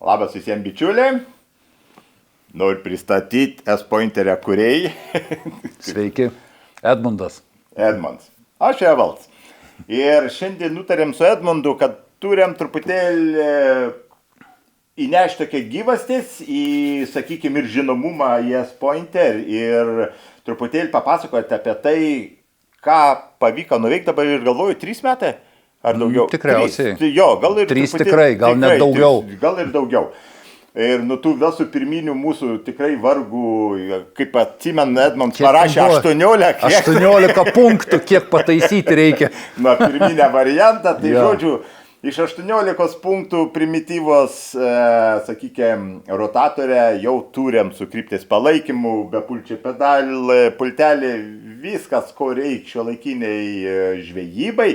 Labas visiems bičiuliai. Noriu pristatyti S-Pointerio kūrėjai. Sveiki, Edmundas. Edmunds. Aš Evalds. Ir šiandien nutarėm su Edmundu, kad turim truputėlį įnešti tokią gyvastis į, sakykime, ir žinomumą į S-Pointer ir truputėlį papasakoti apie tai, ką pavyko nuveikti dabar ir galvoju, 3 metai ar daugiau? Tikriausiai. 3. Jo, gal ir 3 tikrai, gal net daugiau. Gal ir daugiau. Ir nuo tų visų pirminių mūsų tikrai vargų, kaip atsimenu, Edmunds parašė 18. 18 punktų, kiek pataisyti reikia. Na, pirminę variantą, tai žodžiu, iš 18 punktų primityvos, sakykime, rotatorę jau turim su krypties palaikymu, be pulčio pultelį, viskas, ko reikia šiuolaikiniai žvejybai,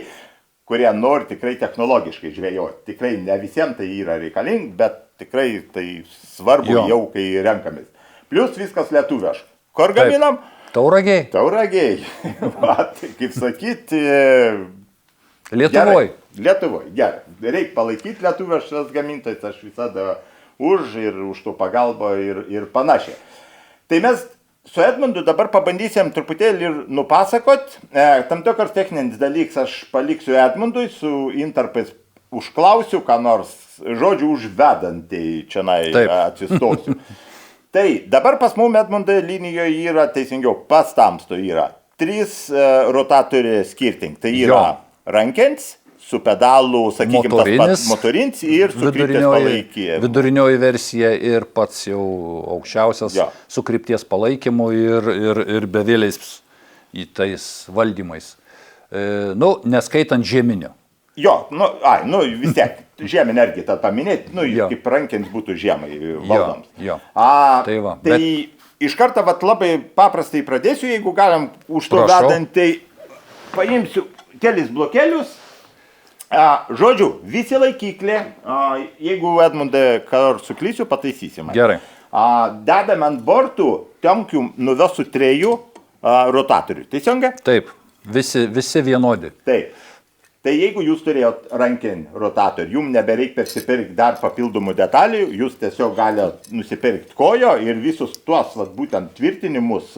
kurie nori tikrai technologiškai žvejoti. Tikrai ne visiems tai yra reikalingi, bet tikrai tai svarbu jau, kai renkamės. Plius viskas lietuviškai. Kur gaminam? Tauragiai. Tauragiai. Kaip sakyti... Lietuvoj. Lietuvoj, gerai. Reikia palaikyti lietuviškas gamintojus, aš visada už ir už to pagalbą ir panašiai. Tai mes su Edmundu dabar pabandysim truputėlį ir nupasakot. Tam tokios techninis dalykas aš paliksiu Edmundui, su intarpais užklausiu, ką nors, žodžiu, užvedantį čia atsistosiu. Tai dabar pas mum Edmundai linijoje yra, teisingiau, pas tamsto yra 3 rotatoriai skirtingi. Tai yra rankens, su pedalu, sakykime, tas pats motorinis ir su krypties palaikymu. Vidurinioji versija ir pats jau aukščiausias su krypties palaikymu ir bevėliais į tais valdymais. Neskaitant žieminio. Jo, vis tiek, žieminė irgi tą paminėti, kaip rankens būtų žiemai valdoms. Tai va. Tai iš karto labai paprastai pradėsiu, jeigu galim už to vedant, tai paimsiu kelis blokelius. Žodžiu, visi laikiklė, jeigu Edmundai kar suklysiu, pataisysim. Gerai. Dedame ant bortų tenkių nuvesų 3 rotatorių. Teisingai? Taip, visi vienodi. Taip. Tai jeigu jūs turėjot rankinį rotatorių, jums nebereikia persipirkti dar papildomų detalių, jūs tiesiog galite nusipirkti kojo ir visus tuos būtent tvirtinimus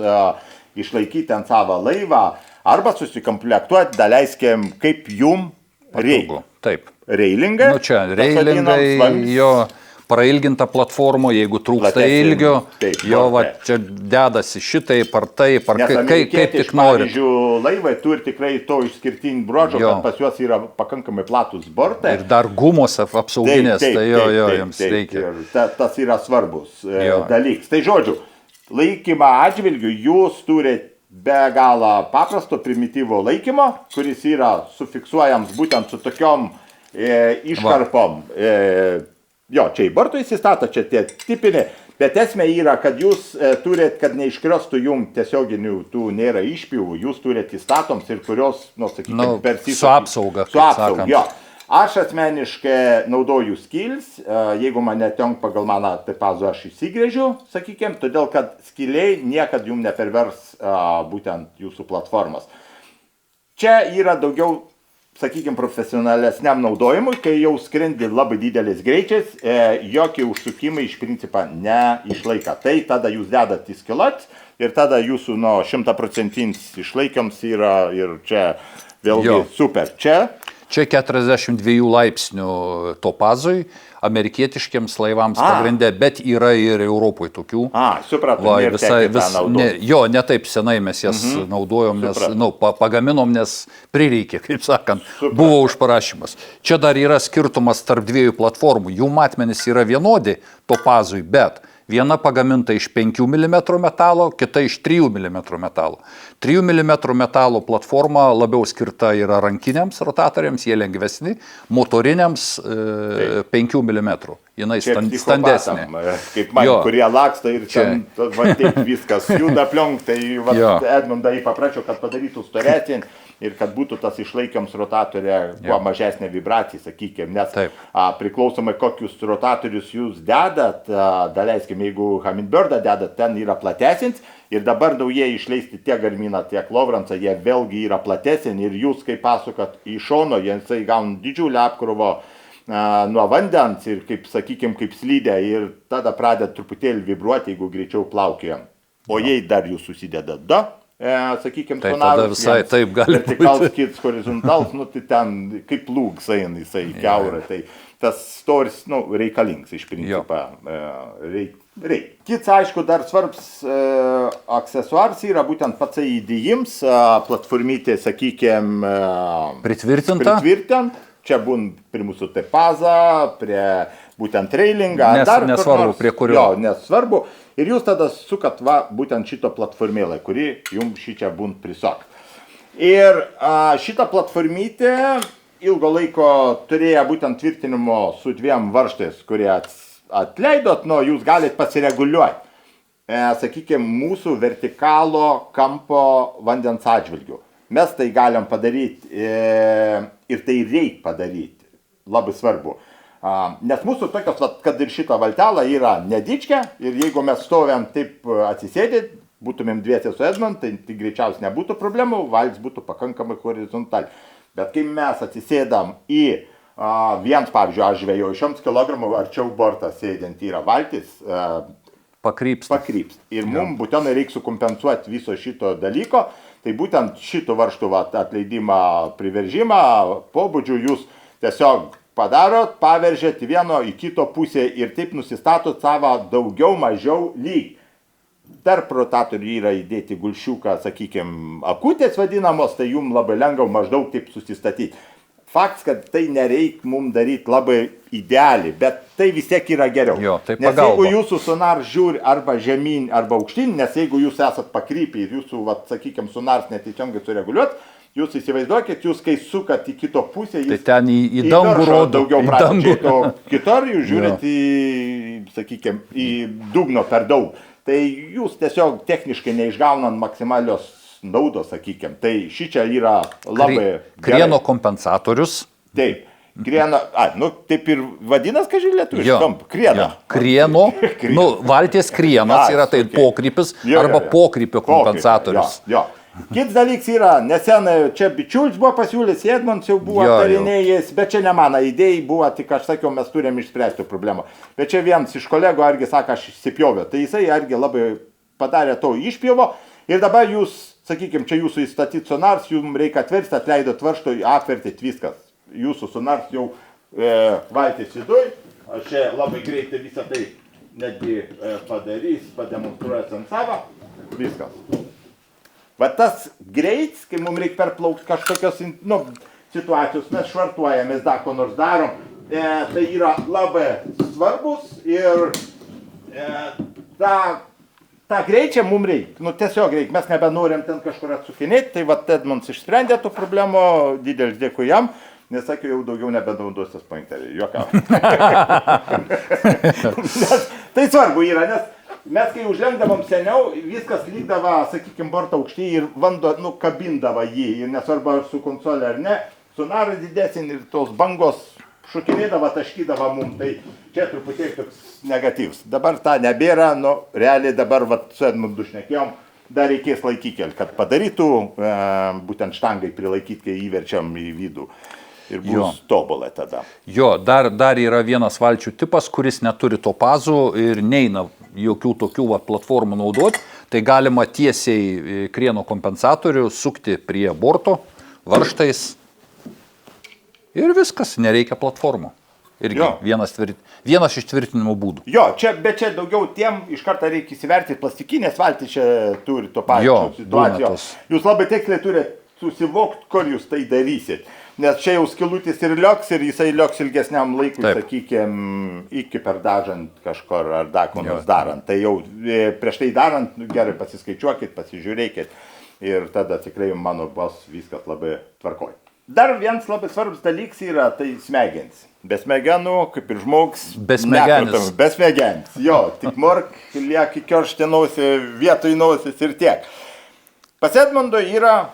išlaikyti ant savo laivą arba susikomplektuoti, daleiskim, kaip jums reikia. Taip. Reilingai. Čia reilingai, jo prailginta platforma, jeigu trūksta ilgio, čia dedasi šitaip ar taip, ar kaip tik nori. Pavyzdžiui, laivai turi tikrai to išskirtinį bruožą, kad pas juos yra pakankamai platus bortai. Ir dar gumos apsauginės, tai jiems reikia. Tas yra svarbus dalykas. Tai žodžiu, laikymą atžvilgių jūs turite be galo paprasto primityvo laikymo, kuris yra sufiksuojams būtent su tokiom iškarpom. Čia į bortų įsistato, čia tie tipiniai, bet esmė yra, kad jūs turėt, kad neiškrostų jums tiesioginių, tų nėra išpjūvų, jūs turėt įstatoms ir kurios, sakykime, su apsauga. Su apsauga, jo. Aš asmeniškai naudoju skills, jeigu mane tenk pagal mano tipazo aš įsigrėžiu, sakykime, todėl kad skiliai niekad jums nepervers būtent jūsų platformos. Čia yra daugiau, sakykime, profesionalesniam naudojimui, kai jau skrendi labai didelis greičiais, jokie užsukimai iš principo neišlaika. Tai tada jūs dedat į skilot ir tada jūsų 100% išlaikiams yra ir čia vėlgi super. Čia 42 laipsnių topazui, amerikietiškiams laivams pagrindė, bet yra ir Europoje tokių. Supratau, ne taip senai mes jas naudojom, nes, pagaminom, nes prireikė, kaip sakant, buvo užparašymas. Čia dar yra skirtumas tarp 2 platformų, jų matmenys yra vienodi topazui, bet viena pagaminta iš 5 mm metalo, kita iš 3 mm metalo. 3 mm metalo platforma labiau skirta yra rankiniams rotatoriams, jie lengvesni, motoriniams 5 mm. Jinai standesnė. Kaip man, kurie laksta ir ten taip viskas juda plionk, tai Edmundą paprašiau, kad padarytų storesnį ir kad būtų tas išlaikiams rotatorė kuo mažesnė vibracija, sakykime, nes priklausomai kokius rotatorius jūs dedat, daleiskim, jeigu Hummingbirdą dedat, ten yra platesnis ir dabar naujai išleisti tiek Garminą, tiek Lovransą, jie vėlgi yra platesni ir jūs, kai pasukat į šono, jisai gauna didžiulę apkrovą nuo vandens ir, kaip, sakykime, kaip slydė ir tada pradeda truputėlį vibruoti, jeigu greičiau plaukiojam. O jei dar jūs susideda sakykime, tai tada visai taip gali būti. Vertikals, kits, horizontals, nu, tai ten kaip lūgs eina jisai kiaurą, tai tas storis, nu, reikalingas iš principo. Reik. Kits, aišku, dar svarbs aksesuaras yra būtent pats įdėjims, platformytė, sakykime, pritvirtinta. Čia būn prie mūsų tepazą, prie būtent trailingą. Nesvarbu, prie kurio. Jo, nesvarbu. Ir jūs tada sukat būtent šito platformėlę, kuri jums šičia būn prisok. Ir šitą platformytę ilgo laiko turėjo būtent tvirtinimo su 2 varžtais, kurie atleidot, nu, jūs galite pasireguliuoti, sakykime, mūsų vertikalo kampo vandens atžvilgių. Mes tai galim padaryti ir tai reikia padaryti. Labai svarbu. Nes mūsų tokios, kad ir šito valtelą yra nedičkia ir jeigu mes stovėm taip atsisėdėt, būtumėm dviese su Edmund, tai greičiausiai nebūtų problemų, valtis būtų pakankamai horizontaliai. Bet kai mes atsisėdam į viens, pavyzdžiui, aš žvejau 100 kg arčiau bortą sėdint yra valtis, pakrypsta. Ir mums būtinai reikia sukompensuoti viso šito dalyko. Tai būtent šito varžtų atleidimą, priveržimą, pobūdžių jūs tiesiog padarot, paveržėt vieno į kito pusę ir taip nusistatot savo daugiau mažiau lyg. Tarp rotatorių yra įdėti gulšiuką, sakykime, akutės vadinamos, tai jums labai lengva maždaug taip susistatyti. Faktas, kad tai nereik mums daryti labai idealiai, bet tai vis tiek yra geriau. Jo, tai nes jeigu jūsų sonar žiūri arba žemyn, arba aukštyn, nes jeigu jūs esat pakrypę ir jūsų, sakykime, sonars neteisingai sureguliuoti, jūs įsivaizduokit, jūs kai sukat į kito pusę, jis tai ten į dangų rodo, daugiau pradžiai, o kitur jūs žiūrit į, sakykime, į dugno per daug. Tai jūs tiesiog techniškai neišgaunant maksimalios naudos, sakykime. Tai šičia yra labai krieno kompensatorius. Taip. Krieno, nu taip ir vadinas, ką žiūrė lietuviškai, krieno. Krieno, nu valties krienas yra tai pokrypis arba pokrypio kompensatorius. Jo. Kits dalyks yra, nesenai čia bičiulis buvo pasiūlęs, Edmunds jau buvo aptarinėjęs, bet čia ne mano idėja buvo, tik aš sakiau, mes turim išspręsti problemą. Bet čia vienas iš kolegų argi sako, aš įsipjovė, tai jisai argi labai padarė to išpjovo ir dabar jūs, sakykime, čia jūsų įstatyti sonars, jums reikia atversti, atleidot varžto, atvertit viskas. Jūsų sonars jau valtis viduj, aš čia labai greitai visą tai netgi pademonstruojas ant savo, viskas. Va tas greits, kai mums reikia perplaukti kažkokios situacijos, mes švartuojamės, dar ko nors darom, tai yra labai svarbus ir tą greičią mums reikia, tiesiog reikia, mes nebenorim ten kažkur atsukinėti, tai va Edmunds išsprendė tų problemų, didelis dėkui jam, nes sakiau, jau daugiau nebenaudosiu tas pointerį, juokau. Tai svarbu yra, nes mes kai užlenkdavom seniau, viskas lygdavo, sakykime, borto aukštį ir vando, kabindavo jį, ir nesvarbu ar su konsolė ar ne, sonaras didesnį ir tos bangos šokinėdavo, taškydavo mums, tai čia truputėlį toks negatyvs. Dabar tą nebėra, realiai dabar su Edmundu šnekėjom, dar reikės laikykelį, kad padarytų, būtent štangai prilaikyti, kai įverčiam į vidų. Ir bus tobulai tada. Jo, dar yra vienas valčių tipas, kuris neturi topazų ir neina jokių tokių platformų naudoti. Tai galima tiesiai krieno kompensatorių sukti prie borto, varžtais ir viskas, nereikia platformų. Irgi vienas iš tvirtinimo būdų. Jo, bet čia daugiau tiem iš karto reikia įsivertinti, plastikinės valtys čia turi to pačio situacijos. Jūs labai tiksliai turite susivokti, kur jūs tai darysit. Nes čia jau skilutis ir liuks, ir jisai liuks ilgesniam laikui, sakykime, iki perdažant kažkur ar dar ko nors darant. Tai jau prieš tai darant, gerai pasiskaičiuokit, pasižiūrėkit ir tada tikrai mano bus viskas labai tvarkoj. Dar vienas labai svarbus dalykas yra, tai smegenis. Be smegenų, kaip ir žmogus. Be smegenis. Be smegenis. Jo, tik mork, lieki kerštė nosi, vietoj nosis ir tiek. Pas Edmundo yra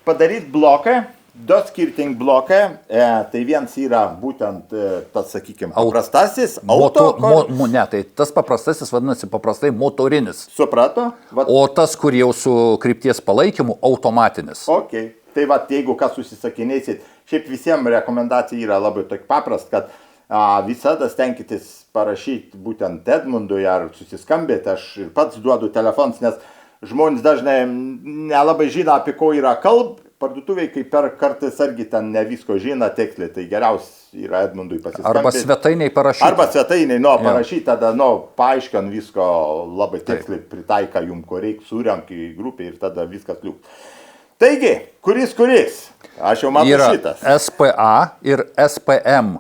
padaryti blokai. 2 skirtingi blokai, tai vienas yra būtent tas, sakykime, paprastasis auto. Tai tas paprastasis vadinasi paprastai motorinis. Suprato? O tas, kur jau su krypties palaikymu, automatinis. Ok, tai jeigu kas susisakinėsit, šiaip visiems rekomendacija yra labai tokia paprasta, kad visada stenkitės parašyti būtent Edmundui ar susiskambėti, aš ir pats duodu telefonus, nes žmonės dažnai nelabai žino, apie ko yra kalb, parduotuviai, kaip per kartais argi ten ne visko žino tiksliai, tai geriausia yra Edmundui pasiskambinti. Arba svetainiai parašyti. Arba svetainiai, parašyti, tada, paaiškiant visko labai tiksliai pritaika jums, ko reikia, surenk į grupę ir tada viskas liūks. Taigi, kuris? Aš jau matau yra šitas. SPA ir SPM.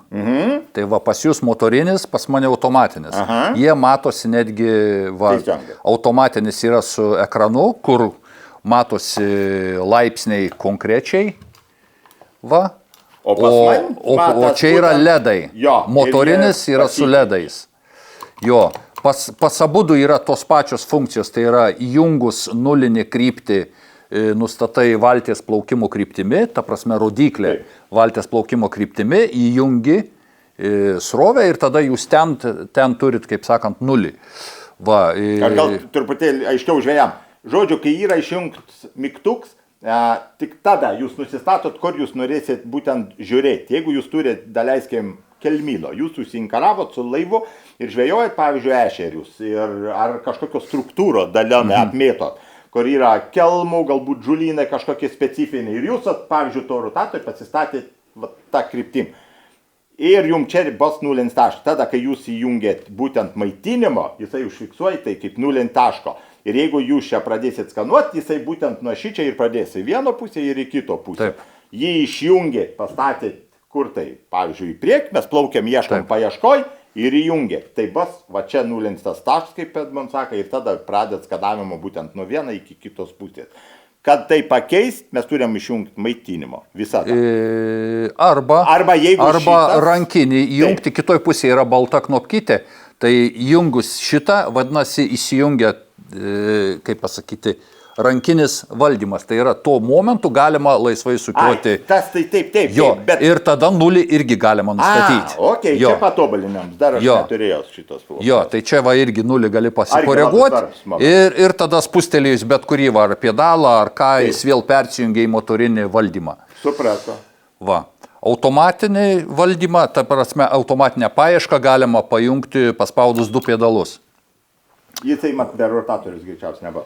Tai va, pas jūs motorinis, pas mane automatinis. Jie matosi netgi, automatinis yra su ekranu, kur matosi laipsniai konkrečiai, va, o čia yra ledai, motorinis yra su ledais. Jo, pas abudu yra tos pačios funkcijos, tai yra įjungus nulinį kryptį, nustatai valties plaukimo kryptimi, ta prasme rodiklė valties plaukimo kryptimi, įjungi srovę ir tada jūs ten turit, kaip sakant, nulį. Va, gal truputėlį aiškiau žvejam. Žodžiu, kai yra išjungtas mygtukas, tik tada jūs nusistatot, kur jūs norėsit būtent žiūrėti. Jeigu jūs turite, daleiskim, kelmyno, jūs susinkaravot su laivu ir žvejojat, pavyzdžiui, ešerius ar kažkokio struktūro dalionę apmėtot, kur yra kelmų, galbūt žulynai kažkokie specifiniai. Ir jūs, pavyzdžiui, to rotatorių pasistatėt tą kryptim. Ir jums čia bus nulinis taškas. Tada, kai jūs įjungėt būtent maitinimo, jisai užfiksuoja tai kaip nulinį taško. Ir jeigu jūs čia pradėsit skanuoti, jisai būtent nuo šičia ir pradės į vieną pusę ir į kito pusę. Jį išjungėt, pastatėt kur tai, pavyzdžiui, į priekį, mes plaukiam, ieškom paieškoj ir įjungėt. Tai bus, va čia nulinis tas taškas, kaip Edmund sako, ir tada pradėt skanavimo būtent nuo vieno iki kitos pusės. Kad tai pakeist, mes turim išjungti maitinimo visada. Arba šitas, rankinį įjungti, kitoj pusėje yra balta knopkytė, tai įjungus šitą, vadinasi, įsijungia, kaip pasakyti, rankinis valdymas. Tai yra tuo momentu galima laisvai sukioti. Tas tai taip. Bet... Ir tada nulį irgi galima nustatyti. Čia patobulinams, dar aš neturėjau šitos filmos. Tai čia va irgi nulį gali pasikoreguoti ir tada spustelėjus bet kurį ar pedalą, ar ką, jis vėl persijungia į motorinį valdymą. Suprato. Va. Automatinį valdymą, ta prasme, automatinę paiešką galima pajungti paspaudus 2 pedalus. Jisai be rotatorius greičiausiai nebuvo.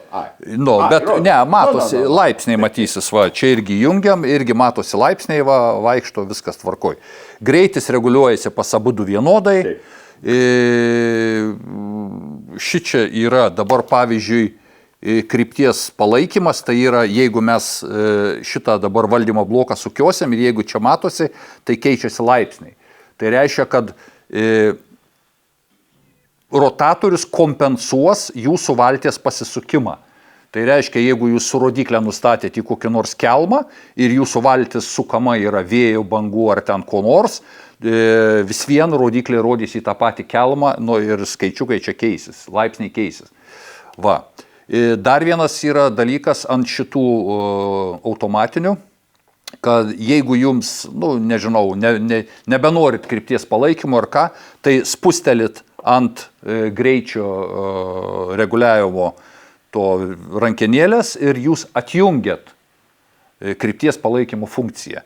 Matosi, laipsniai matysis, va, čia irgi jungiam, irgi matosi laipsniai, va, vaikšto, viskas tvarkoj. Greitis reguliuojasi pas abudu vienodai. Šičia yra dabar, pavyzdžiui, krypties palaikymas, tai yra, jeigu mes šitą dabar valdymo bloką sukiosiam ir jeigu čia matosi, tai keičiasi laipsniai. Tai reiškia, kad rotatorius kompensuos jūsų valties pasisukimą. Tai reiškia, jeigu jūs su rodiklę nustatėte į kokį nors kelmą ir jūsų valtis sukama yra vėjo, bangų ar ten ko nors, vis vien rodiklė rodys į tą patį kelmą, ir skaičiukai čia keisis, laipsniai keisis. Va. Dar vienas yra dalykas ant šitų automatinių, kad jeigu jums, nebenorit krypties palaikymo ar ką, tai spustelit ant greičio reguliavimo to rankenėlės ir jūs atjungiat krypties palaikymo funkciją.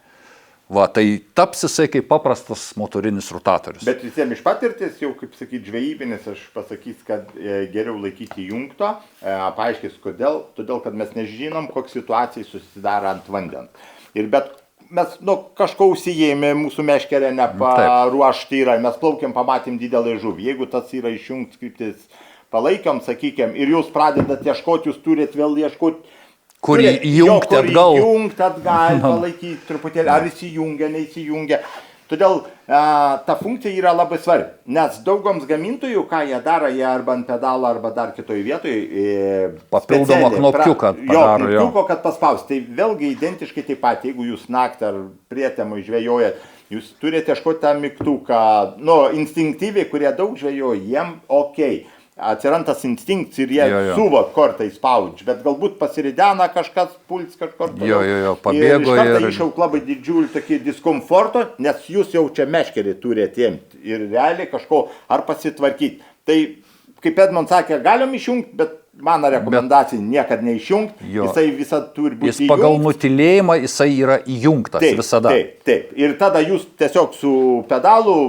Va, tai taps jisai kaip paprastas motorinis rotatorius. Bet visiems iš patirties, jau kaip sakyti, žvejybinis, aš pasakys, kad geriau laikyti įjungto. Paaiškės kodėl. Todėl, kad mes nežinom, kokia situacija susidaro ant vandens. Ir bet mes kažko užsijėmė, mūsų meškerė neparuošti yra. Mes plaukiam, pamatėm didelį žuvį. Jeigu tas yra išjungtas kryptis palaikiam, sakykime, ir jūs pradedat ieškoti, jūs turit vėl ieškoti. Kur įjungti atgal. Įjungti atgal, palaikyti truputėlį, ar įsijungia, neįsijungia. Todėl ta funkcija yra labai svarbi, nes daugoms gamintojų, ką jie daro, jie arba ant pedalo, arba dar kitoje vietoje papildomą knopkiuką padaro. Knopkiuko, kad paspausti. Tai vėlgi identiškai taip pat, jeigu jūs naktį ar prietemui žvejojat, jūs turite ieškoti tą mygtuką, instinktyviai, kurie daug žvejoja, jiem okei. Atsiranda tas instinktas ir jie suvok, kur tai spaudžia, bet galbūt pasiridena kažkas, puls kažkur toliau. Pabėgo ir iš karto iššauk labai didžiulį tokį diskomfortą, nes jūs jau čia meškerį turite imti ir realiai kažko ar pasitvarkyti. Tai kaip Edmund sakė, galim išjungti, bet mano rekomendacija niekad neišjungti, jisai visada turi būti įjungtas. Jis pagal nutilėjimą jisai yra įjungtas visada. Taip. Ir tada jūs tiesiog su pedalu,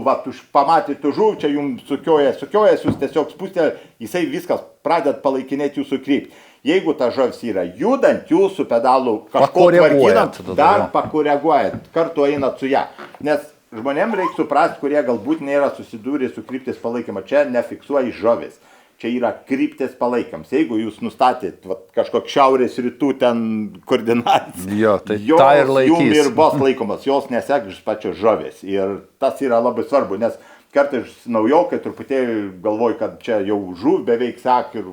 pamatytų žuvį, čia jums sukiojas, jūs tiesiog spustė, jisai viskas pradėt palaikinėti jūsų kryptį. Jeigu ta žuvis yra judant, jūs su pedalu kažko tvarkinant, dar pakoreguojat, kartu einat su ją. Nes žmonėm reikia suprasti, kurie galbūt nėra susidūrę su krypties palaikymą. Čia nefiksuoja žuvis. Čia yra krypties palaikams. Jeigu jūs nustatėt kažkok šiaurės rytų ten koordinacijas, tai jums ir bus laikomas, jos nesek iš pačios žuvis. Ir tas yra labai svarbu, nes kartais naujokai truputėlį galvoju, kad čia jau žuv beveik sako,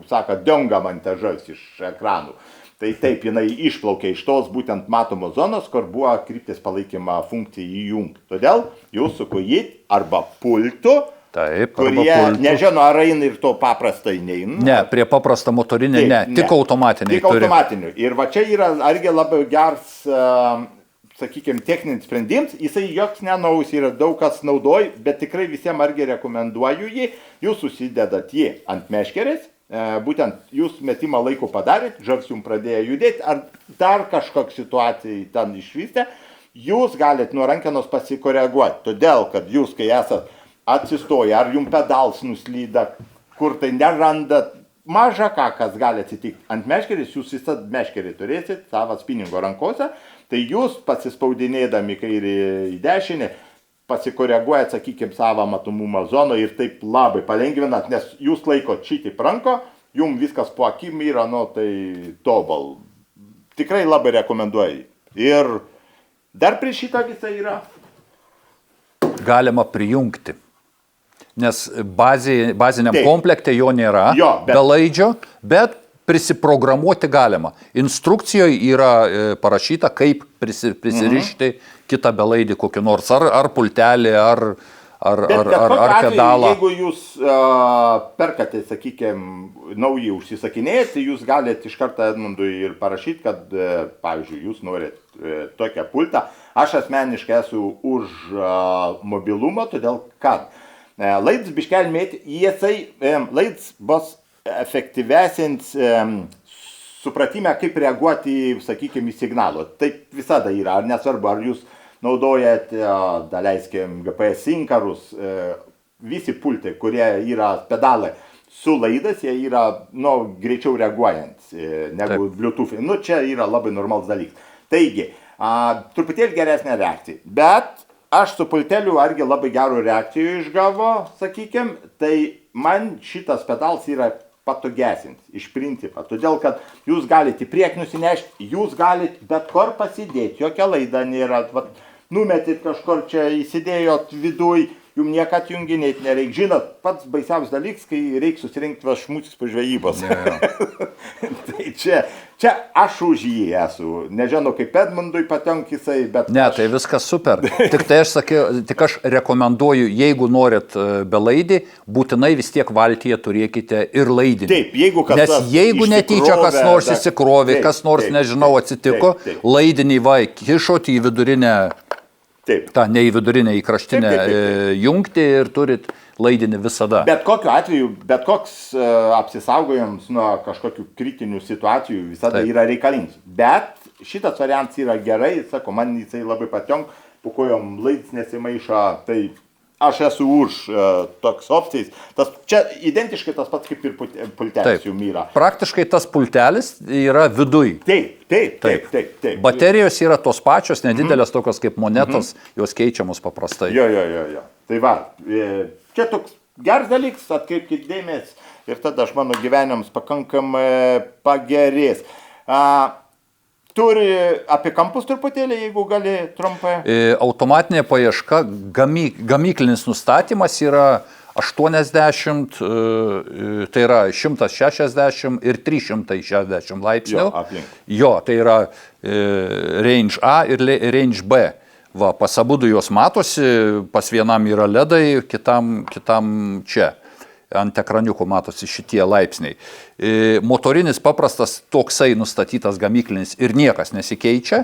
denga man ta žuvis iš ekranų. Tai taip, jinai išplaukė iš tos būtent matomos zonos, kur buvo krypties palaikymo funkcija įjungti. Todėl jūs su kojit arba pultu, kurie nežino, ar eina ir to paprastai neina. Ne, prie paprastą motorinę tik automatiniai. Tik automatinių. Ir va čia yra argi labai geras, sakykime, techninis sprendimas. Jisai joks nenaus yra, daug kas naudoja, bet tikrai visiems argi rekomenduoju jį. Jūs susidedat jį ant meškerės. Būtent jūs metimą laiko padarėt, žuvis jums pradėjo judėti, ar dar kažkokia situacija ten išvystė, jūs galite nuo rankenos pasikoreguoti. Todėl, kad jūs, kai esat atsistoję, ar jums pedals nuslyda, kur tai nerandat, maža kas gali atsitikti. Ant meškerės jūs visad meškerį turėsit savo spiningo rankose, tai jūs pasispaudinėdami kairį į dešinę, pasikoreguojat, sakykime, savo matomumą zoną ir taip labai palengvinat, nes jūs laikot šitį ranko, jums viskas po akim yra, tai tobal. Tikrai labai rekomenduoju. Ir dar prie šitą visą yra. Galima prijungti, nes baziniam komplekte jo nėra, belaidžio, bet prisiprogramuoti galima. Instrukcijoje yra parašyta, kaip prisirišti kitą belaidį kokį nors, ar pultelį, ar pedalą. Jeigu jūs perkate, sakykime, naujį užsisakinėjate, jūs galite iš karto Edmundui ir parašyti, kad, pavyzdžiui, jūs norite tokią pultą. Aš asmeniškai esu už mobilumą, todėl kad laidas biškelį mėti, laidas bus efektyvesnis supratime, kaip reaguoti, sakykime, į signalą. Taip visada yra, ar nesvarbu, ar jūs naudojat, daleiskim, GPS inkarus, visi pultai, kurie yra pedalai su laidas, jie yra, greičiau reaguojant negu Bluetooth. Čia yra labai normalus dalykas. Taigi, truputėlį geresnė reakcija, bet aš su pulteliu argi labai gerų reakcijų išgavo, sakykime, tai man šitas pedalas yra patogesnis iš principo, todėl kad jūs galite į priekį nusinešti, jūs galite bet kur pasidėti, jokia laida nėra, numetit kažkur čia įsidėjot viduj, jums niekad junginėti nereikia. Žinot, pats baisiausias dalykas, kai reikia susirinkti šmucis po žvejybos. Tai čia aš už jį esu. Nežinau, kaip Edmundui patenka jisai, bet... Ne, tai viskas super. Tik aš rekomenduoju, jeigu norit belaidį, būtinai vis tiek valtyje turėkite ir laidinį. Taip, jeigu kas nors Nes jeigu netyčia kas nors įsikrovė, kas nors, nežinau, atsitiko, laidinį kišot į vidurinę... ne į vidurinę, į kraštinę jungti ir turit laidinį visada. Bet kokiu atveju, bet koks apsisaugojimas nuo kažkokių kritinių situacijų visada yra reikalingas. Bet šitas variantas yra gerai, sako, man jisai labai patinka, po kojom laidas nesimaišo, tai aš esu už toks opcijas. Čia identiškai tas pats kaip ir pultelis jums yra. Praktiškai tas pultelis yra viduj. Taip. Baterijos yra tos pačios, nedidelės tokios kaip monetos, jos keičiamos paprastai. Jo. Tai va, čia toks geras dalykas, atkreipkite dėmesį ir tada aš mano gyvenimas pakankamai pagerės. Turi apie kampus truputėlį, jeigu gali trumpai. Automatinė paieška, gamyklinis nustatymas yra 80, tai yra 160 ir 360 laipsnių. Jo, tai yra range A ir range B. Va, pas abudu jos matosi, pas vienam yra ledai, kitam čia. ant ekraniukų matosi šitie laipsniai. Motorinis paprastas toksai nustatytas gamyklinis ir niekas nesikeičia.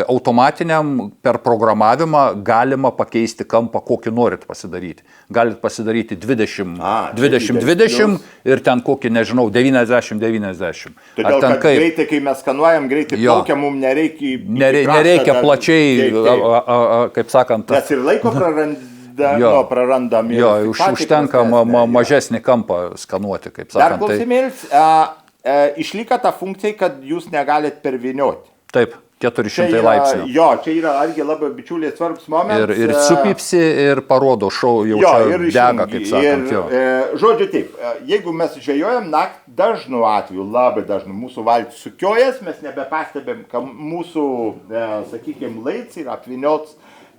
Automatiniam per programavimą galima pakeisti kampą, kokį norit pasidaryti. Galit pasidaryti 20-20 ir ten kokį, nežinau, 90-90. Todėl, kad greitai, kai mes skanuojam, greitai plaukia, mums nereikia plačiai, kaip sakant. Nes ir laiko prarandam. Užtenka mažesnį kampą skanuoti, kaip sakant. Dar klausimėlis, išlieka ta funkcija, kad jūs negalit pervynioti. Taip, 400 laipsnių. Jo, čia yra argi labai bičiuliai svarbus momentas. Ir supipsi ir parodo šau, jau čia dega, kaip sakant. Žodžiu taip, jeigu mes žvejojam naktį, dažnu atveju, labai dažnu, mūsų valtis sukiojas, mes nebepastebėm, kad mūsų, sakykime, laids yra apviniots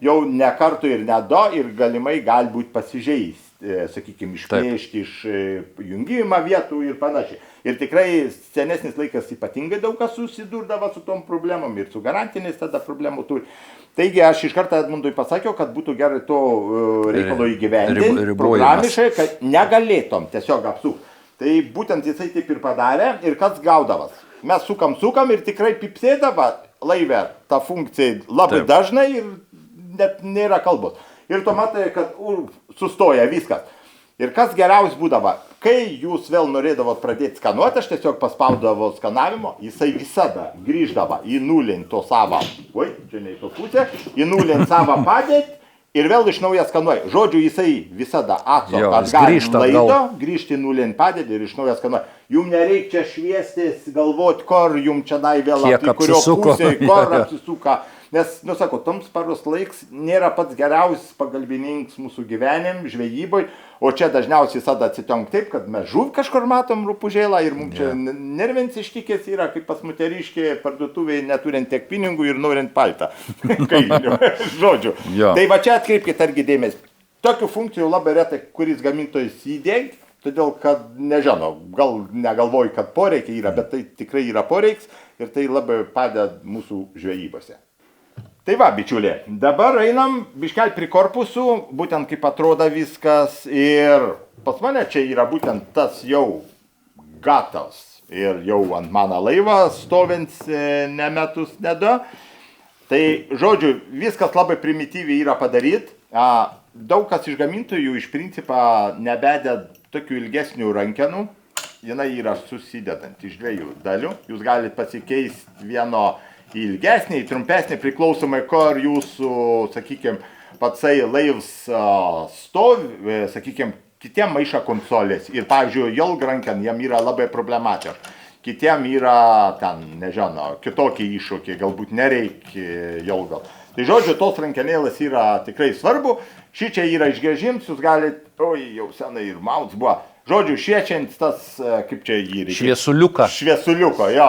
jau ne kartų ir ne du ir galimai gali būti pasižeisti, sakykime, išplėšti iš jungimo vietų ir panašiai. Ir tikrai senesnis laikas ypatingai daug kas susidurdavo su tom problemom ir su garantiniais tada problemų turi. Taigi aš iš karto Edmundui pasakiau, kad būtų gerai to reikalo įgyvendinti programiškai, kad negalėtum tiesiog apsukti. Tai būtent jisai taip ir padarė ir kas gaudavas. Mes sukam ir tikrai pipsėdavo laive tą funkciją labai dažnai ir net nėra kalbos. Ir tu matai, kad sustoja viskas. Ir kas geriausiai būdavo, kai jūs vėl norėdavot pradėti skanuoti, aš tiesiog paspaudavo skanavimo, jisai visada grįždavo į nulį to savo, čia ne į to pusę, į nulį savo padėtį ir vėl iš naujo skanuoja. Žodžiu, jisai visada grįžti į nulį padėtį ir iš naujo skanuoja. Jums nereikia čia šviestis, galvoti, kur jums čia vėl kurio pusėje, kur apsisuka. Nes, sakau, toms paros laiks nėra pats geriausias pagalbininkas mūsų gyvenim, žvejybai, o čia dažniausiai visada atsitinka taip, kad mes žuv kažkur matom rupūžėlą ir mums čia nervins ištikės yra, kaip pas moteriškė parduotuvėje neturint tiek pinigų ir norint paltą. Žodžiu. Tai va čia atkreipkite argi dėmesį. Tokių funkcijų labai retai, kuris gamintojas įdėgi, todėl kad, nežinau, gal negalvoju, kad poreikiai yra, bet tai tikrai yra poreiks ir tai labai padeda mūsų žvejybose. Tai va, bičiulė, dabar einam biškel prie korpusų, būtent kaip atrodo viskas ir pas mane čia yra būtent tas jau gatavs ir jau ant mano laivą stovins ne metus, ne du. Tai, žodžiu, viskas labai primityviai yra padaryt. Daug kas iš gamintojų iš principą nebededa tokių ilgesnių rankenų. Jinai yra susidedant iš dviejų dalių. Jūs galite pasikeisti vieno ilgesnį, trumpesnį, priklausomai, kur jūsų, sakykime, patsai laivs stovi, sakykime, kitiem maiša konsolės. Ir, pavyzdžiui, jolgranken jam yra labai problematiška. Kitiem yra, ten, nežinau, kitokie iššūkiai, galbūt nereikia jolgo. Tai, žodžiu, tos rankenėlės yra tikrai svarbu. Šičia yra išgręžims, jūs galite, jau senai ir mauts buvo. Žodžiu, šviečiant tas, kaip čia jį reikia. Šviesuliuko, jo.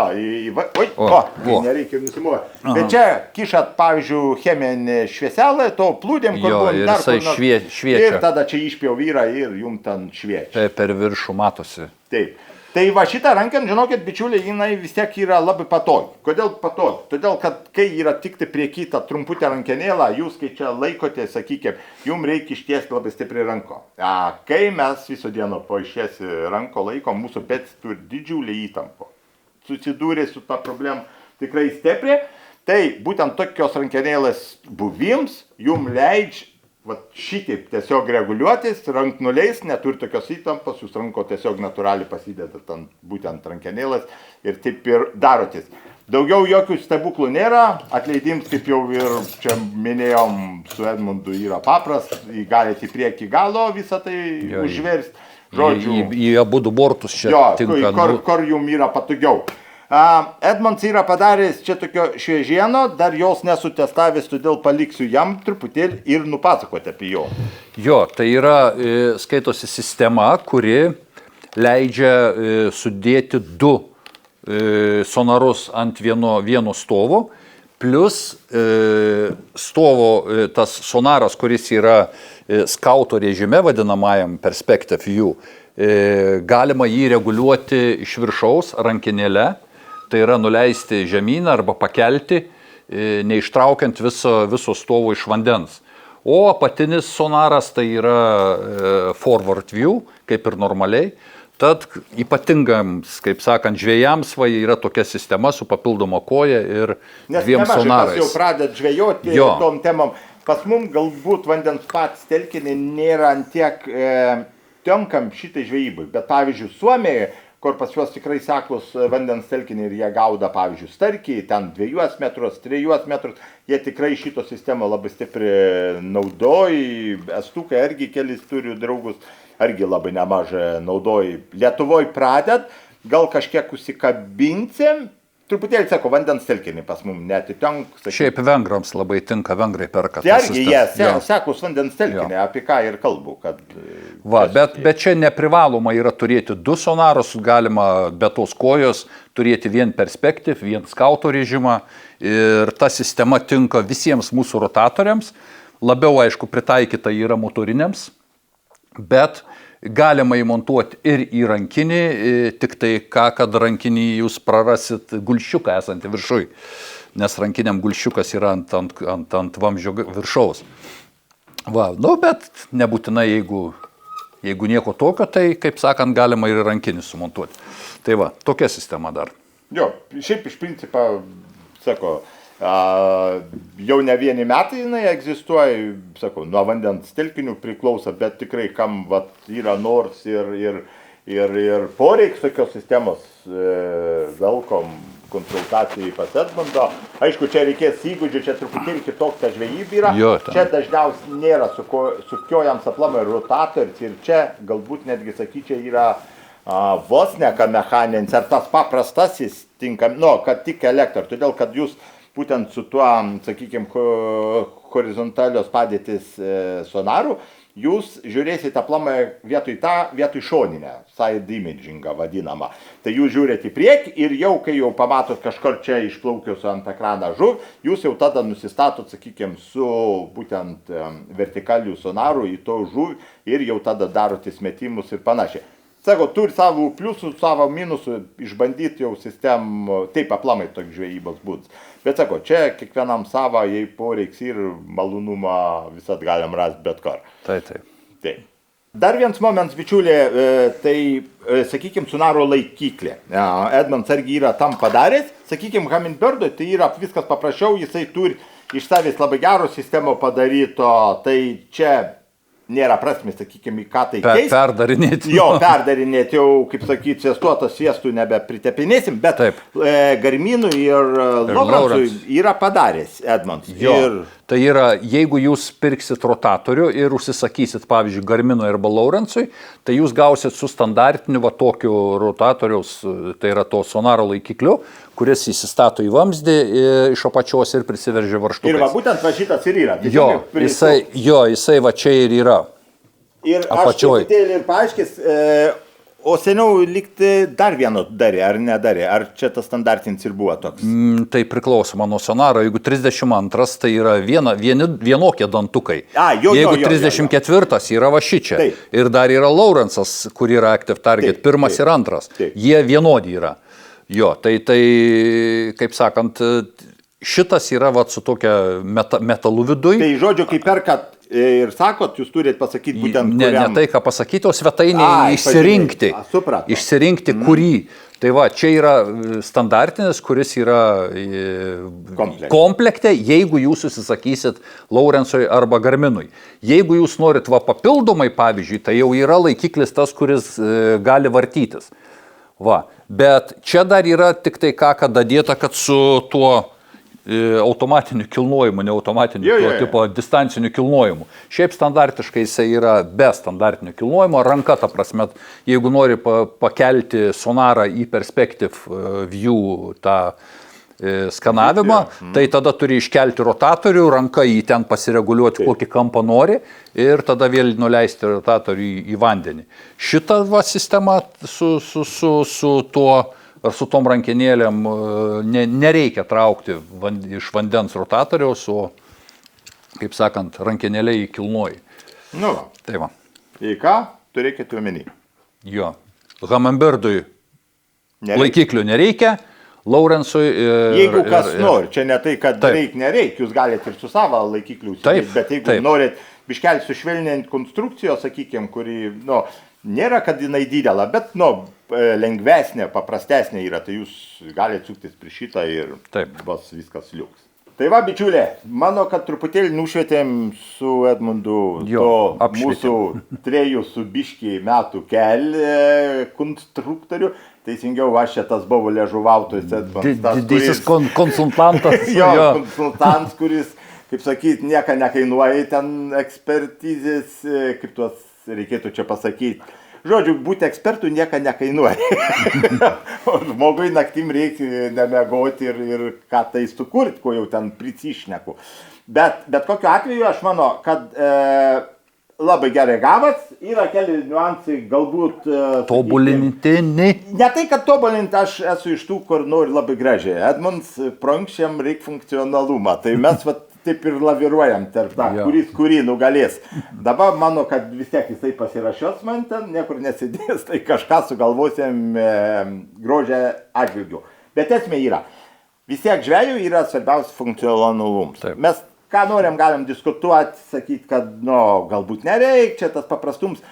Nereikia nusimuoti. Bet čia kišat, pavyzdžiui, cheminį švieselą, to plūdėm, kur buvo dar kur nors. Šviečia. Ir tada čia išpjau vyrą ir jum ten šviečia. Tai per viršų matosi. Taip. Tai va šitą ranką, žinokit, bičiuliai, jinai vis tiek yra labai patogi. Kodėl patogi? Todėl, kad kai yra tik tai prie kitą trumputę rankenėlą, jūs kai čia laikote, sakykime, jums reikia ištiesti labai stipriai ranko. Kai mes visą dieną po ištiesi ranko laikom, mūsų petis turi didžiulį įtampą. Susidūrė su tą problemą tikrai stipriai. Tai būtent tokios rankenėlės buvims jums leidžia šitaip tiesiog reguliuotis, ranknuliais, neturi tokios įtampos, jūs ranko tiesiog natūraliai pasidedat ant būtent rankenėlės ir taip ir darotės. Daugiau jokių stebuklų nėra, atleidims, kaip jau ir čia minėjom, su Edmundu yra paprastas, galite į priekį galo visą tai užversti. Žodžiu, į abudu bortus čia tinka. Kur jums yra patogiau. Edmunds yra padaręs čia tokio šviežieno, dar jos nesutestavęs, todėl paliksiu jam truputėlį ir nupasakoti apie jo. Jo, tai yra skaitosi sistema, kuri leidžia sudėti du sonarus ant vieno stovo, plus stovo tas sonaras, kuris yra skauto režime vadinamajam perspective view, galima jį reguliuoti iš viršaus rankinėle. Tai yra nuleisti žemyną arba pakelti, neištraukiant viso stovo iš vandens. O apatinis sonaras tai yra forward view, kaip ir normaliai. Tad ypatingams, kaip sakant, žvejams yra tokia sistema su papildoma koja ir dviem sonarais. Nes jau pradėt žvejoti tom temom. Pas mums galbūt vandens patys telkiniai nėra antiek tenkam šitai žvejybai. Bet pavyzdžiui, Suomijoje, kur pas juos tikrai seklus vandens telkiniai ir jie gauda, pavyzdžiui, starkį, ten 2 metrus, 3 metrus, jie tikrai šito sistemą labai stipriai naudoja. Estukai irgi kelis turiu draugus. Argi labai nemažai naudoji. Lietuvoje pradėt, gal kažkiek užsikabinsim, truputėlį, sako, vandens telkinį pas mums netitenk. Šiaip vengrams labai tinka, vengrai perka. Tai argi jie sekus vandens telkinį, apie ką ir kalbu. Kad, bet čia neprivaloma yra turėti 2 sonarus, galima be tos kojos turėti vien perspektyv, vien skauto režimą ir ta sistema tinka visiems mūsų rotatoriams. Labiau, aišku, pritaikyta yra motoriniams. Bet galima įmontuoti ir į rankinį, tik tai kad rankinį jūs prarasit gulščiuką esantį viršui, nes rankiniam gulščiukas yra ant vamzdžio viršaus. Bet nebūtinai, jeigu nieko tokio, tai, kaip sakant, galima ir rankinį sumontuoti. Tai tokia sistema dar. Jo, šiaip iš principo, sako, jau ne vieni metai jinai egzistuoja, sakau, nuo vandens telkinių priklauso, bet tikrai kam yra nors ir poreiks tokios sistemos, velkom konsultacijai pas Edmundo. Aišku, čia reikės įgūdžių, čia truputėlį kitoks ta žvejybė yra. Čia dažniausiai nėra sukiojams aplamai rotatorius ir čia galbūt netgi, sakyčiau, yra vos ne ką mechaninis ar tas paprastasis tinkam, kad tik elektra, todėl kad jūs būtent su tuo, sakykime, horizontalios padėtis sonaru, jūs žiūrėsite aplamai vietoj šoninę, side imagingą vadinamą. Tai jūs žiūrėte į priekį ir jau, kai jau pamatot kažkur čia išplaukius ant ekraną žuv, jūs jau tada nusistatot, sakykime, su būtent vertikaliu sonaru į to žuv ir jau tada darotės metimus ir panašiai. Sako, turi savo pliusų, savo minusų, išbandyti jau sistemą, taip aplamai toks žvejybos būdas. Bet sako, čia kiekvienam savo, jei poreiks ir malonumą visat galim rasti bet kur. Taip. Dar vienas momentas, bičiulė, tai, sakykime, sonaro laikyklė. Edmunds argi yra tam padaręs, sakykime, Humminbird'ui tai yra viskas paprasčiau, jisai turi iš savęs labai gero sistemo padaryto, tai čia nėra prasmės, sakykime, į ką tai keis. Perdarinėti. Perdarinėti jau, kaip sakyti, sviestuotas sviestų nebepritepinėsim, bet Garminui ir Lowrence'ui yra padaręs Edmunds. Tai yra, jeigu jūs pirksit rotatorių ir užsisakysit, pavyzdžiui, Garminui arba Lowrence'ui, tai jūs gausit su standartiniu tokiu rotatoriaus, tai yra to sonaro laikikliu, kuris įsistato į vamzdį iš apačios ir prisiveržia varžtukais. Ir būtent šitas ir yra. Jisai čia ir yra. Ir aš truputėlį ir paaiškis, o seniau likti dar vieno darė, ar nedarė? Ar čia tas standartinis ir buvo toks? Tai priklausoma nuo sonaro. Jeigu 32, tai yra vienokie dantukai. Jeigu 34 yra va šičia. Ir dar yra Lowrence'as, kur yra Active Target, pirmas ir antras. Jie vienodi yra. Tai, kaip sakant, šitas yra su tokia metalu viduj. Tai žodžiu, kai perkat ir sakot, jūs turite pasakyti būtent kuriam. Ne tai, ką pasakyti, o svetainėje išsirinkti. Išsirinkti kurį. Tai čia yra standartinis, kuris yra komplekte, jeigu jūs susisakysit Lowrence'ui arba Garminui. Jeigu jūs norit papildomai, pavyzdžiui, tai jau yra laikiklis tas, kuris gali vartytis. Bet čia dar yra tik tai kad dadėta, kad su tuo automatiniu kilnojimu, ne automatiniu, tipo distanciniu kilnojimu. Šiaip standartiškai jisai yra be standartinio kilnojimo, ranka, ta prasme, jeigu nori pakelti sonarą į perspektyv view tą skanavimą, tai tada turi iškelti rotatorių, ranka jį ten pasireguliuoti, kokį kampą nori ir tada vėl nuleisti rotatorių į vandenį. Šita sistema su tuo ar su tom rankenėlėm nereikia traukti iš vandens rotatoriaus, o, kaip sakant, rankenėlė į kilnoji. Tai va. Į ką turėkite omeny? Humminbird'ui laikiklių nereikia, Laurensui. Jeigu kas nori, čia ne tai, kad nereik, jūs galite ir su savo laikikliu užsidėti, bet jeigu norit biškelį sušvelninti konstrukcijos, sakykime, kuri, nėra, kad jinai didelė, bet, lengvesnė, paprastesnė yra, tai jūs galite suktis prie šitą ir bus viskas liuks. Tai va, bičiulė, mano, kad truputėlį nušvietėm su Edmundu mūsų 3 su biškį metų kelią konstruktorių. Teisingiau, aš čia tas buvo liežuvautojas Edmundas. Didysis konsultantas. Jo, konsultantas, kuris, kaip sakyt, nieko nekainuoja ten ekspertizės, kaip tuos reikėtų čia pasakyti. Žodžiu, būti ekspertų nieko nekainuoja. Žmogui naktim reikia nemegoti ir ką tai sukurti, ko jau ten prisišneku. Bet kokiu atveju aš manau, kad labai gerai gavas, yra keli niuansai galbūt... Tobulintini. Ne tai, kad tobulinti, aš esu iš tų, kur nori labai gražiai. Edmunds, pronkščiam reikia funkcionalumą. Tai mes taip ir laviruojam tarp tą, kuris kurį nugalės. Dabar mano, kad vis tiek jisai pasirašios man ten, niekur nesidės, tai kažką sugalvosim grožę atžvilgių. Bet esmė yra, vis tiek žvejų yra svarbiausias funkcionalumas. Mes ką norim, galim diskutuoti, sakyti, kad, galbūt nereik, čia tas paprastums.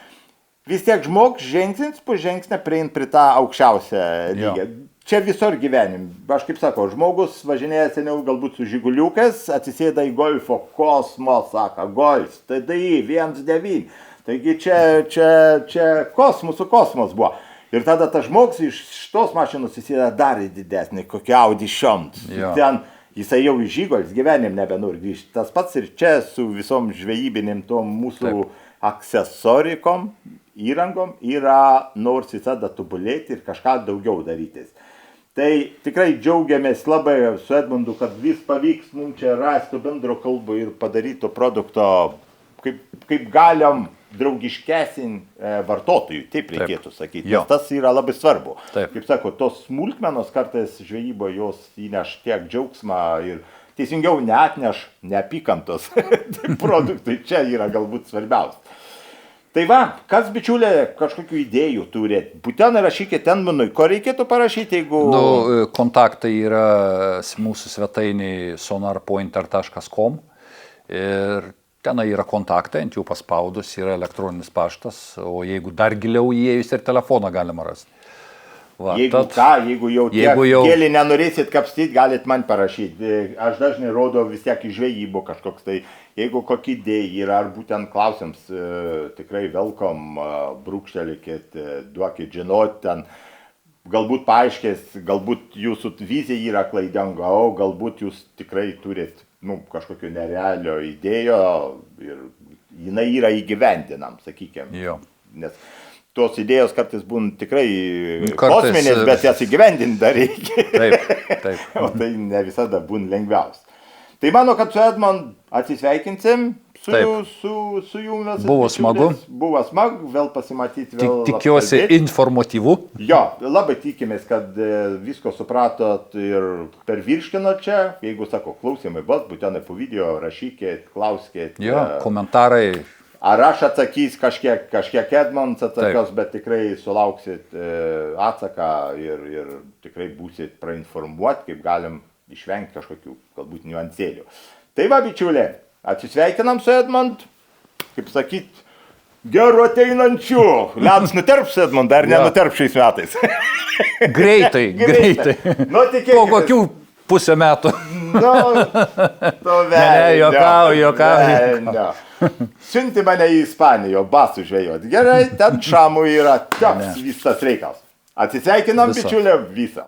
Vis tiek žmogus žingsnis po žingsnį prieint prie tą aukščiausią lygį. Čia visur gyvenim. Aš kaip sakau, žmogus važinėja seniau galbūt su žiguliukas, atsisėda į golfo kosmos, sako, golf, TDI 1.9. Taigi čia kosmos buvo. Ir tada tas žmogus iš šitos mašinos įsėda dar didesnį, kokį Audi 100. Ten jisai jau į žygolf gyvenim nebenori grįžti. Tas pats ir čia su visom žvejybinėm tom mūsų aksesorikom, įrangom yra nors visada tobulėti ir kažką daugiau darytis. Tai tikrai džiaugiamės labai su Edmundu, kad vis pavyks mums čia rasti bendro kalbą ir padaryti produkto, kaip galim draugiškesnį vartotojui, taip reikėtų sakyti. Nes tas yra labai svarbu. Kaip sako, tos smulkmenos kartais žvejybo jos įneš tiek džiaugsmą ir teisingiau neatneš neapykantos produktui. Čia yra galbūt svarbiausia. Tai va, kas bičiulė kažkokių idėjų turėt? Būtent rašykit Edmundui, ko reikėtų parašyti, jeigu... Kontaktai yra mūsų svetainiai sonarpointer.com ir ten yra kontaktai, ant jų paspaudus yra elektroninis paštas, o jeigu dar giliau įėjus ir telefoną galima rasti. Va, jeigu jau kėlį nenorėsit kapstyti, galit man parašyti. Aš dažnai rodau vis tiek į žvejybų kažkoks tai. Jeigu kokį idėją yra, ar būtent klausims, tikrai velkom, brūkštelikit, duokit žinot ten. Galbūt paaiškės, galbūt jūsų vizija yra klaidinga, o galbūt jūs tikrai turit kažkokio nerealio idėjo ir jinai yra įgyvendinam, sakykime. Nes tos idėjos kartais būna tikrai kosminės, bet jas įgyvendinti dar reikia. Taip. O tai ne visada būna lengviausia. Tai manau, kad su Edmund atsisveikinsim, su jumis. Buvo smagu. Buvo smagu, vėl pasimatyti. Tikiuosi informatyvu. Jo, labai tikimės, kad visko supratot ir per virškino čia. Jeigu, sako, klausimai bus, būtinai po video rašykit, klauskit. Jo, komentarai. Ar aš atsakys kažkiek Edmunds atsakos, bet tikrai sulauksit atsaką ir tikrai būsit prainformuoti, kaip galim išvengti kažkokių galbūt niuansėlių. Tai va, bičiulė, atsisveikinam su Edmund, kaip sakyt, gerų ateinančių. Ledas nuterps, Edmund, dar nenuterps šiais metais. Greitai. Po kokių pusę metų. Juokauju. Siunti mane į Ispaniją, basų žvejoti. Gerai, ten šamų yra toks visas reikalas. Atsisveikinam, bičiulė, visą.